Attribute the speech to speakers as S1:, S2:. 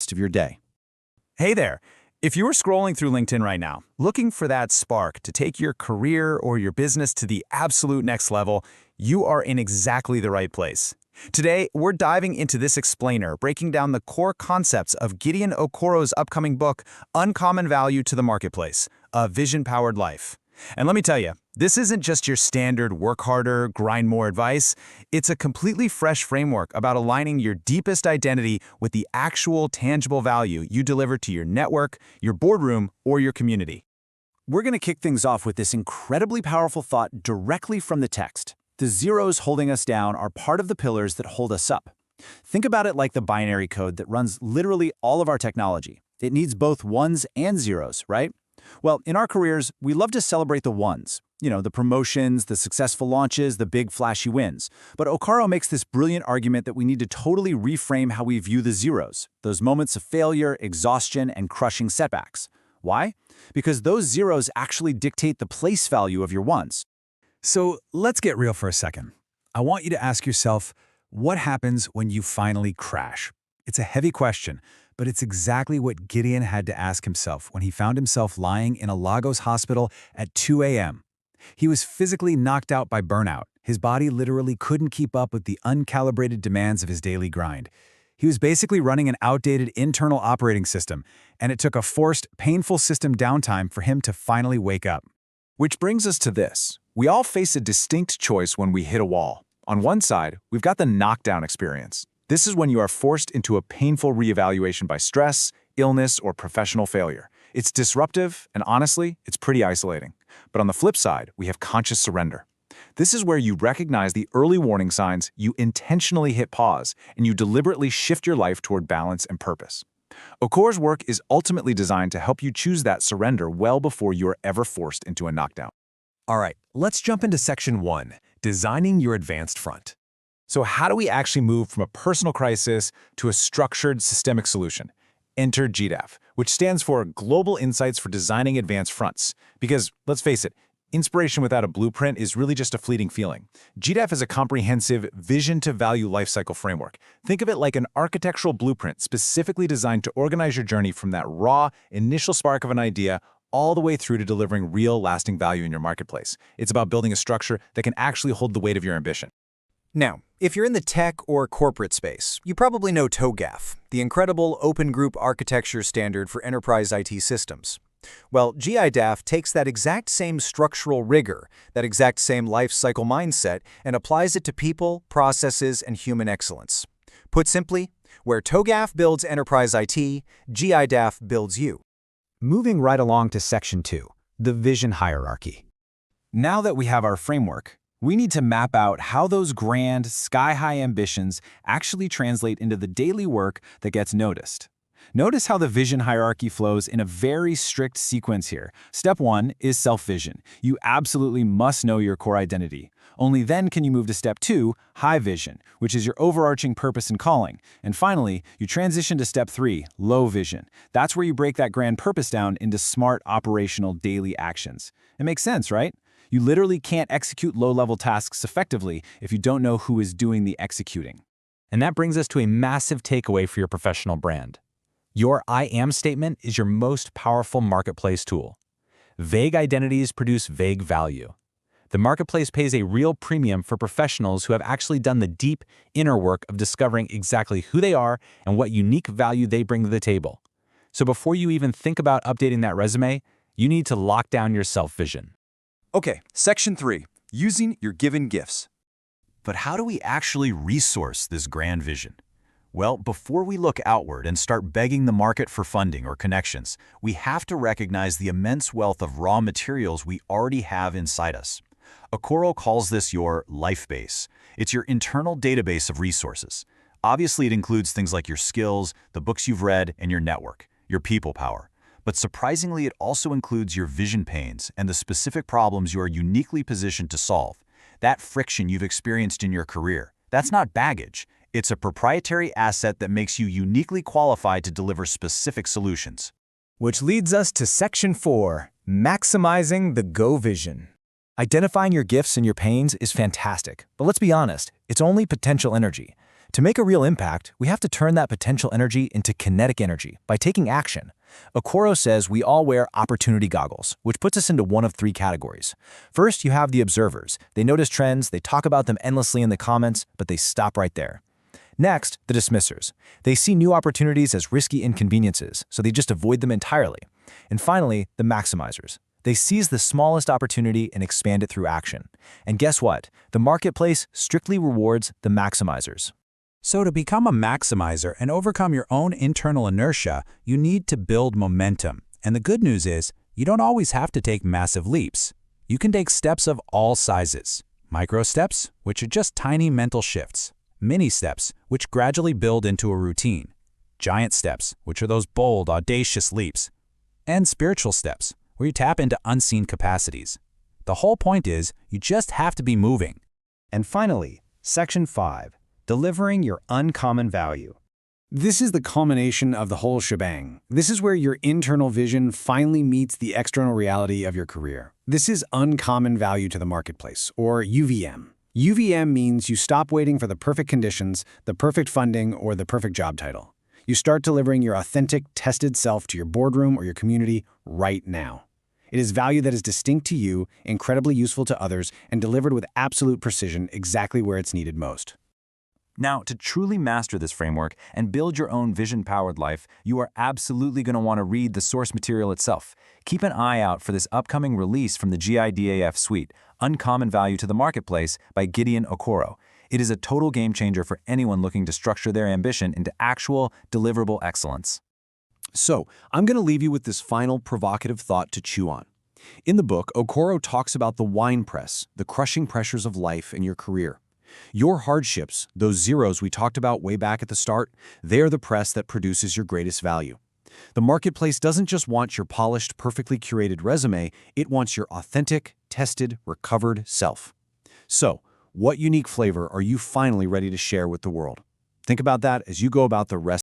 S1: rest of your day.
S2: Hey there! If you were scrolling through LinkedIn right now, looking for that spark to take your career or your business to the absolute next level, you are in exactly the right place. Today, we're diving into this explainer, breaking down the core concepts of Gideon Okoro's upcoming book, Uncommon Value to the Marketplace, A Vision-Powered Life. And let me tell you, this isn't just your standard work harder, grind more advice. It's a completely fresh framework about aligning your deepest identity with the actual tangible value you deliver to your network, your boardroom, or your community.
S1: We're going to kick things off with this incredibly powerful thought directly from the text. The zeros holding us down are part of the pillars that hold us up. Think about it like the binary code that runs literally all of our technology. It needs both ones and zeros, right? Well, in our careers, we love to celebrate the ones. You know, the promotions, the successful launches, the big flashy wins. But Okoro makes this brilliant argument that we need to totally reframe how we view the zeros, those moments of failure, exhaustion, and crushing setbacks. Why? Because those zeros actually dictate the place value of your ones.
S3: So let's get real for a second. I want you to ask yourself, what happens when you finally crash? It's a heavy question, but it's exactly what Gideon had to ask himself when he found himself lying in a Lagos hospital at 2 a.m. He was physically knocked out by burnout. His body literally couldn't keep up with the uncalibrated demands of his daily grind. He was basically running an outdated internal operating system, and it took a forced, painful system downtime for him to finally wake up.
S4: Which brings us to this. We all face a distinct choice when we hit a wall. On one side, we've got the knockdown experience. This is when you are forced into a painful reevaluation by stress, illness, or professional failure. It's disruptive, and honestly, it's pretty isolating. But on the flip side, we have conscious surrender. This is where you recognize the early warning signs, you intentionally hit pause, and you deliberately shift your life toward balance and purpose. Okoro's work is ultimately designed to help you choose that surrender well before you are ever forced into a knockdown.
S5: All right, let's jump into Section 1, Designing Your Advanced Front.
S4: So how do we actually move from a personal crisis to a structured systemic solution? Enter GDAF, which stands for Global Insights for Designing Advanced Fronts. Because, let's face it, inspiration without a blueprint is really just a fleeting feeling. GDAF is a comprehensive vision-to-value lifecycle framework. Think of it like an architectural blueprint specifically designed to organize your journey from that raw, initial spark of an idea all the way through to delivering real, lasting value in your marketplace. It's about building a structure that can actually hold the weight of your ambition.
S5: Now, if you're in the tech or corporate space, you probably know TOGAF, the incredible open group architecture standard for enterprise IT systems. Well, GIDAF takes that exact same structural rigor, that exact same life cycle mindset, and applies it to people, processes, and human excellence. Put simply, where TOGAF builds enterprise IT, GIDAF builds you.
S1: Moving right along to Section 2, the vision hierarchy. Now that we have our framework, we need to map out how those grand, sky-high ambitions actually translate into the daily work that gets noticed. Notice how the vision hierarchy flows in a very strict sequence here. Step 1 is self-vision. You absolutely must know your core identity. Only then can you move to Step 2, high vision, which is your overarching purpose and calling. And finally, you transition to Step 3, low vision. That's where you break that grand purpose down into smart, operational, daily actions. It makes sense, right? You literally can't execute low-level tasks effectively if you don't know who is doing the executing.
S2: And that brings us to a massive takeaway for your professional brand. Your I am statement is your most powerful marketplace tool. Vague identities produce vague value. The marketplace pays a real premium for professionals who have actually done the deep, inner work of discovering exactly who they are and what unique value they bring to the table. So before you even think about updating that resume, you need to lock down your self-vision.
S5: Okay, Section 3, Using Your Given Gifts.
S6: But how do we actually resource this grand vision? Well, before we look outward and start begging the market for funding or connections, we have to recognize the immense wealth of raw materials we already have inside us. Okoro calls this your life base. It's your internal database of resources. Obviously, it includes things like your skills, the books you've read, and your network, your people power. But surprisingly, it also includes your vision pains and the specific problems you are uniquely positioned to solve. That friction you've experienced in your career, that's not baggage. It's a proprietary asset that makes you uniquely qualified to deliver specific solutions.
S7: Which leads us to Section 4, Maximizing the Go Vision. Identifying your gifts and your pains is fantastic, but let's be honest, it's only potential energy. To make a real impact, we have to turn that potential energy into kinetic energy by taking action. Okoro says we all wear opportunity goggles, which puts us into one of three categories. First, you have the observers. They notice trends, they talk about them endlessly in the comments, but they stop right there. Next, the dismissers. They see new opportunities as risky inconveniences, so they just avoid them entirely. And finally, the maximizers. They seize the smallest opportunity and expand it through action. And guess what? The marketplace strictly rewards the maximizers.
S3: So to become a maximizer and overcome your own internal inertia, you need to build momentum. And the good news is, you don't always have to take massive leaps. You can take steps of all sizes. Micro steps, which are just tiny mental shifts. Mini steps, which gradually build into a routine. Giant steps, which are those bold, audacious leaps. And spiritual steps, where you tap into unseen capacities. The whole point is, you just have to be moving.
S1: And finally, Section 5, delivering your uncommon value. This is the culmination of the whole shebang. This is where your internal vision finally meets the external reality of your career. This is uncommon value to the marketplace, or UVM. UVM means you stop waiting for the perfect conditions, the perfect funding, or the perfect job title. You start delivering your authentic, tested self to your boardroom or your community right now. It is value that is distinct to you, incredibly useful to others, and delivered with absolute precision exactly where it's needed most.
S2: Now, to truly master this framework and build your own vision-powered life, you are absolutely going to want to read the source material itself. Keep an eye out for this upcoming release from the GIDAF suite, Uncommon Value to the Marketplace by Gideon Okoro. It is a total game changer for anyone looking to structure their ambition into actual, deliverable excellence.
S4: So, I'm going to leave you with this final provocative thought to chew on. In the book, Okoro talks about the wine press, the crushing pressures of life and your career. Your hardships, those zeros we talked about way back at the start, they're the press that produces your greatest value. The marketplace doesn't just want your polished, perfectly curated resume, it wants your authentic, tested, recovered self. So, what unique flavor are you finally ready to share with the world? Think about that as you go about the rest